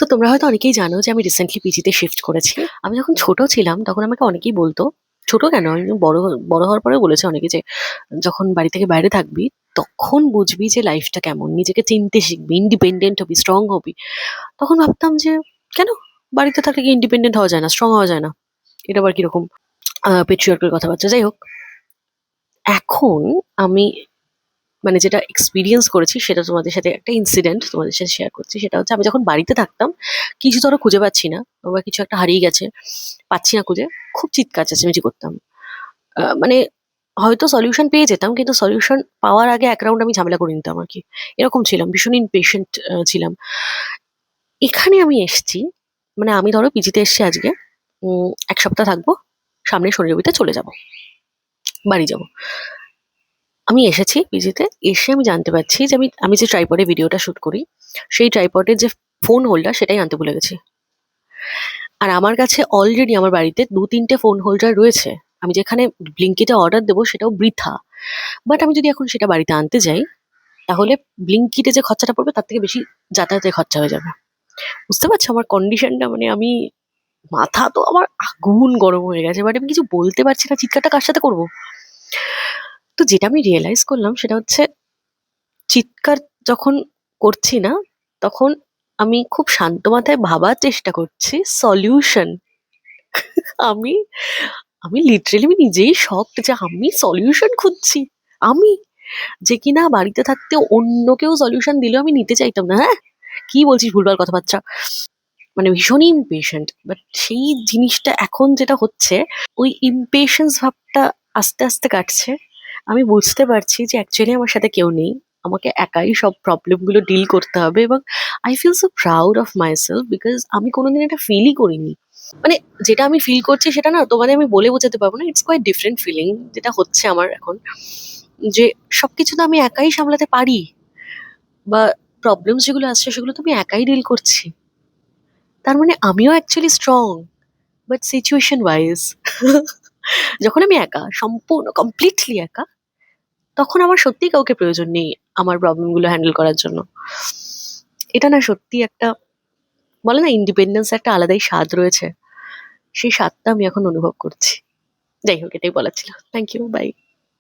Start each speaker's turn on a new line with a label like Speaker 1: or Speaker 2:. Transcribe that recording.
Speaker 1: So তোমরা হয়তো অনেকেই জানো যে আমি রিসেন্টলি পিজিতে শিফট করেছি। আমি যখন ছোট ছিলাম তখন আমাকে অনেকেই বলতো, ছোট কেন, আমি বড় বড় হওয়ার পরে বলেছে অনেকে যে যখন বাড়ি থেকে বাইরে থাকবি তখন বুঝবি যে লাইফটা কেমন, নিজেকে চিনতে শিখবি, ইন্ডিপেন্ডেন্ট হবি, স্ট্রং হবি। তখন ভাবতাম যে কেন বাড়িতে থাকলে কি ইন্ডিপেন্ডেন্ট হওয়া যায় না, স্ট্রং হওয়া যায় না? এটা আবার কিরকম পেট্রিয়ার্কাল কথাবার্তা, যাই হোক। এখন আমি মানে যেটা এক্সপিরিয়েন্স করেছি সেটা তোমাদের সাথে একটা ইনসিডেন্ট তোমাদের সাথে শেয়ার করছি। সেটা হচ্ছে আমি যখন বাড়িতে থাকতাম, কিছু ধরো খুঁজে পাচ্ছি না বা কিছু একটা হারিয়ে গেছে, পাচ্ছি না খুঁজে, খুব চিৎকার চেঁচামেচি করতাম। মানে হয়তো সলিউশন পেয়ে যেতাম, কিন্তু সলিউশন পাওয়ার আগে এক রাউন্ড আমি ঝামেলা করে নিতাম আর কি। এরকম ছিলাম, ভীষণ ইমপেশেন্ট ছিলাম। এখানে আমি এসছি, মানে আমি ধরো পিজিতে এসছি আজকে, 1 সপ্তাহ থাকবো, সামনের শনি রবিতে চলে যাব, বাড়ি যাব। আমি এসেছি পিজিতে, এসে আমি জানতে পারছি যে আমি আমি যে ট্রাইপডে ভিডিওটা শুট করি, সেই ট্রাইপডের যে ফোন হোল্ডার সেটাই আনতে ভুলে গেছি। আর আমার কাছে অলরেডি আমার বাড়িতে 2-3টে ফোন হোল্ডার রয়েছে। আমি যেখানে ব্লিঙ্কিটে অর্ডার দেবো সেটাও বৃথা। বাট আমি যদি এখন সেটা বাড়িতে আনতে যাই, তাহলে ব্লিঙ্কিটে যে খরচাটা পড়বে তার থেকে বেশি যাতায়াতের খরচা হয়ে যাবে। বুঝতে পারছো আমার কন্ডিশনটা? মানে আমি, মাথা তো আমার আগুন গরম হয়ে গেছে, বাট আমি কিছু বলতে পারছি না, চিৎকারটা কার সাথে করবো? তো যেটা আমি রিয়েলাইজ করলাম সেটা হচ্ছে, চিৎকার যখন করছি না, তখন আমি খুব শান্ত মাথায় ভাবার চেষ্টা করছি সলিউশন। আমি আমি লিটারেলি আমি নিজেই শকড যে আমি সলিউশন খুঁজছি। আমি, যে কিনা বাড়িতে থাকতে অন্য কেউ সলিউশন দিলেও আমি নিতে চাইতাম না। হ্যাঁ, কি বলছিস ভুলভাল কথাবার্তা। মানে ভীষণই ইমপেশেন্ট, বাট সেই জিনিসটা এখন যেটা হচ্ছে, ওই ইমপেশেন্স ভাবটা আস্তে আস্তে কাটছে। আমি বুঝতে পারছি যে অ্যাকচুয়ালি আমার সাথে কেউ নেই, আমাকে একাই সব প্রবলেম গুলো ডিল করতে হবে। এবং I feel so proud of myself, because আমি কোনোদিন এটা ফিলই করিনি। মানে যেটা আমি ফিল করছি সেটা না তোমাদের আমি বলে বোঝাতে পারবো না, ইটস কোয়াইট ডিফারেন্ট ফিলিং যেটা হচ্ছে আমার এখন, যে সবকিছু তো আমি একাই সামলাতে পারি, বা প্রবলেমস যেগুলো আসছে সেগুলো তো আমি একাই ডিল করছি। তার মানে আমিও actually strong, but situation wise. যখন আমি একা, সম্পূর্ণ কমপ্লিটলি একা, তখন আমার সত্যি কাউকে প্রয়োজন নেই আমার প্রবলেমগুলো হ্যান্ডেল করার জন্য। এটা না সত্যি একটা, বলে না ইন্ডিপেন্ডেন্স একটা আলাদাই স্বাদ রয়েছে, সেই স্বাদটা আমি এখন অনুভব করছি। যাই হোক, এটাই বলার ছিল। Thank you, by.